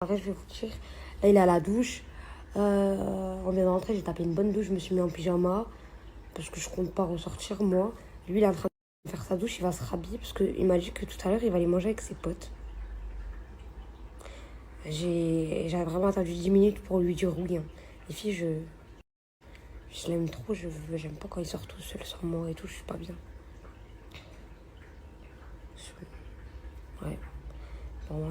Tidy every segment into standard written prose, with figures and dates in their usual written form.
Après, je vais vous dire, là, il est à la douche. On vient de rentrer, j'ai tapé une bonne douche, je me suis mis en pyjama. Parce que je compte pas ressortir, moi. Lui, il est en train de faire sa douche, il va se rhabiller. Parce qu'il m'a dit que tout à l'heure, il va aller manger avec ses potes. J'avais vraiment attendu 10 minutes pour lui dire oui. Hein. Les filles, je l'aime trop, j'aime pas quand il sort tout seul sans moi et tout, je suis pas bien. Ouais. Bon,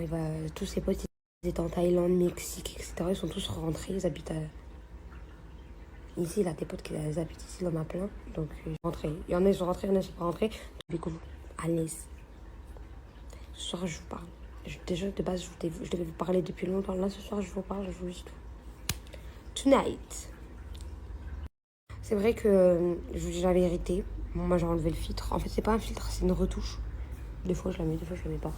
tous ses potes, ils étaient en Thaïlande, Mexique, etc. Ils sont tous rentrés, ils habitent ici, il a des potes qui habitent ici, il en a plein. Donc, ils sont rentrés. Il y en a, ils sont rentrés, il y en a, ils sont pas rentrés. Du coup, à l'aise. Ce soir, je vous parle. Déjà, de base, je devais vous parler depuis longtemps. Là, ce soir, je vous parle, je vous dis tout. Tonight. C'est vrai que je vous dis la vérité. Moi, j'ai enlevé le filtre. En fait, c'est pas un filtre, c'est une retouche. Des fois, je la mets, des fois, je la mets pas.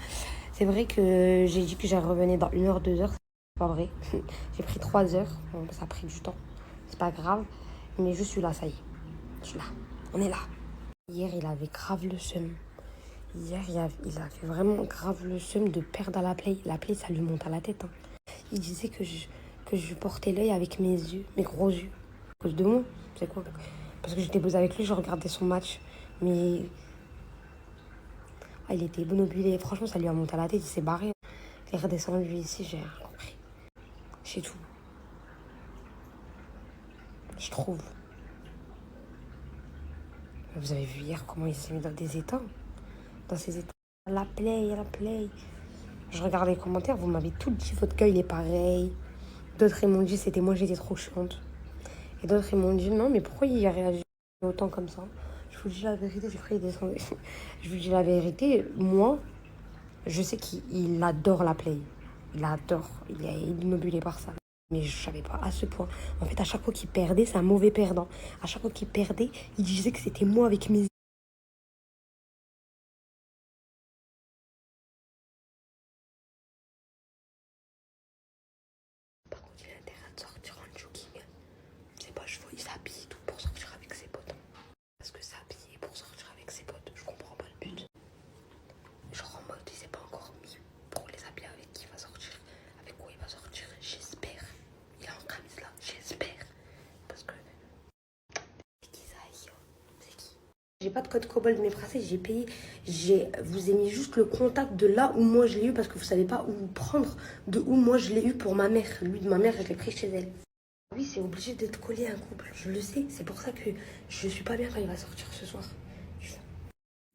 C'est vrai que j'ai dit que j'allais revenir dans 1 heure, 2 heures. C'est pas vrai. J'ai pris 3 heures. Bon, ça a pris du temps. C'est pas grave. Mais je suis là, ça y est. Je suis là. On est là. Hier, il avait grave le seum. Hier, il a fait vraiment grave le seum de perdre à la play. La play, ça lui monte à la tête. Hein. Il disait que je portais l'œil avec mes yeux, mes gros yeux. À cause de moi. C'est quoi? Parce que j'étais posée avec lui, je regardais son match. Mais il était obnubilé. Franchement, ça lui a monté à la tête. Il s'est barré. Il est redescendu ici, j'ai rien compris. C'est tout. Je trouve. Vous avez vu hier comment il s'est mis dans des états. Dans ces états. La play. Je regarde les commentaires, vous m'avez tout dit, votre gars il est pareil. D'autres ils m'ont dit c'était moi j'étais trop chiante. Et d'autres ils m'ont dit non mais pourquoi il a réagi autant comme ça. Je vous dis la vérité, j'ai failli descendre. Je vous dis la vérité, moi je sais qu'il adore la play. Il adore, il est immobile par ça. Mais je savais pas à ce point. En fait à chaque fois qu'il perdait, c'est un mauvais perdant. À chaque fois qu'il perdait, il disait que c'était moi avec mes... Par contre il a intérêt à sortir en jogging. C'est pas, je vois, il s'habille tout pour sortir avec ses potes. Parce que s'habiller pour sortir avec ses potes, je comprends pas le but. Genre en mode, il s'est pas encore mis pour les habiller avec qui il va sortir. Avec quoi il va sortir, j'espère. Il est en camise là, j'espère. Parce que. C'est qui ça, Aïe? C'est qui? J'ai pas de code Kobold, mais français, j'ai payé. Vous ai mis juste le contact de là où moi je l'ai eu parce que vous savez pas où prendre de où moi je l'ai eu pour ma mère. Lui, de ma mère, je l'ai pris chez elle. Oui, c'est obligé d'être collé à un couple, je le sais. C'est pour ça que je suis pas bien quand il va sortir ce soir.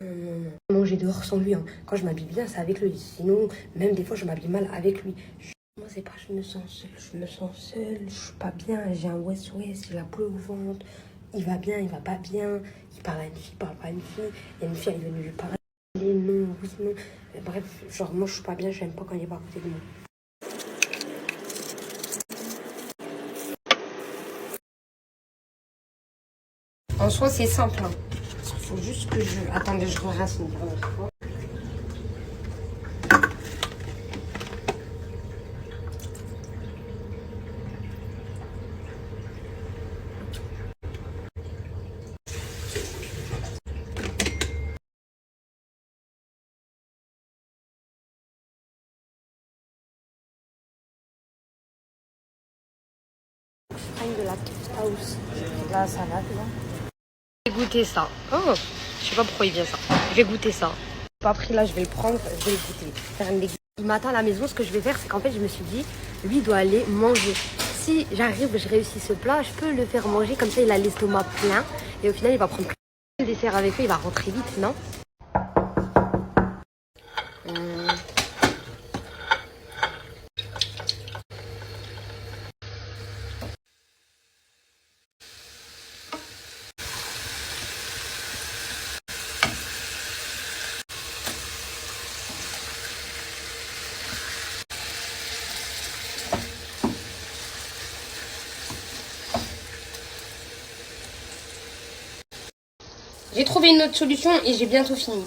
Non. Manger dehors sans lui. Hein. Quand je m'habille bien, c'est avec lui. Sinon, même des fois, je m'habille mal avec lui. Moi, c'est pas je me sens seule. Je me sens seule. Je suis pas bien. J'ai un West-West. J'ai la boule au ventre. Il va bien, il va pas bien. Il parle à une fille, il parle pas à une fille. Il y a une fille, elle est venue lui parler. Non, oui, non. Bref, genre, moi, je suis pas bien. J'aime pas quand il est pas à côté de moi. En soi, c'est simple. Hein. Il faut juste que je... Attendez, je rince une dernière fois. De la house. La salade, là. Je vais goûter ça. Oh, je sais pas pourquoi il vient ça. Je vais goûter ça. Pas pris là, je vais le prendre, je vais le goûter. Faire une déguisement. Il m'attend à la maison, ce que je vais faire, c'est qu'en fait, je me suis dit, lui doit aller manger. Si j'arrive, je réussis ce plat, je peux le faire manger, comme ça il a l'estomac plein. Et au final, il va prendre le dessert avec lui, il va rentrer vite, non? J'ai trouvé une autre solution et j'ai bientôt fini.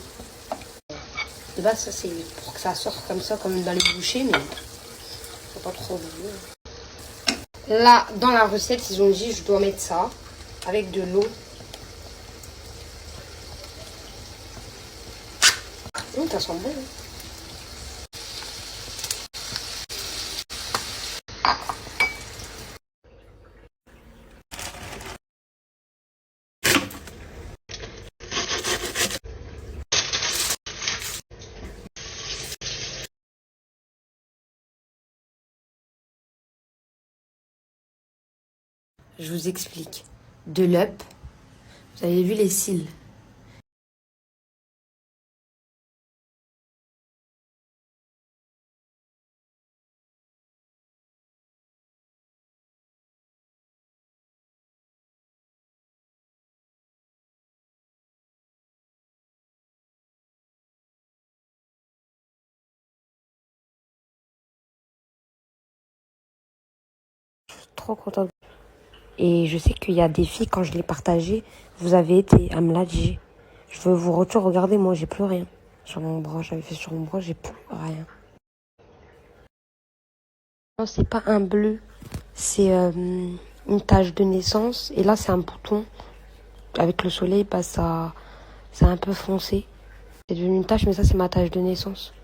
De base, ça c'est pour que ça sorte comme ça, comme dans les bouchées, mais faut pas trop oublier. Là, dans la recette, ils ont dit je dois mettre ça avec de l'eau. Ça sent bon. Hein. Je vous explique. De l'up, vous avez vu les cils. Trop contente. Et je sais qu'il y a des filles, quand je l'ai partagé, vous avez été à me la dire. Je veux vous retour, regardez, moi j'ai plus rien. Sur mon bras, j'avais fait sur mon bras, j'ai plus rien. Non, c'est pas un bleu, c'est une tache de naissance. Et là, c'est un bouton. Avec le soleil, bah ça, c'est un peu foncé. C'est devenu une tache, mais ça, c'est ma tache de naissance.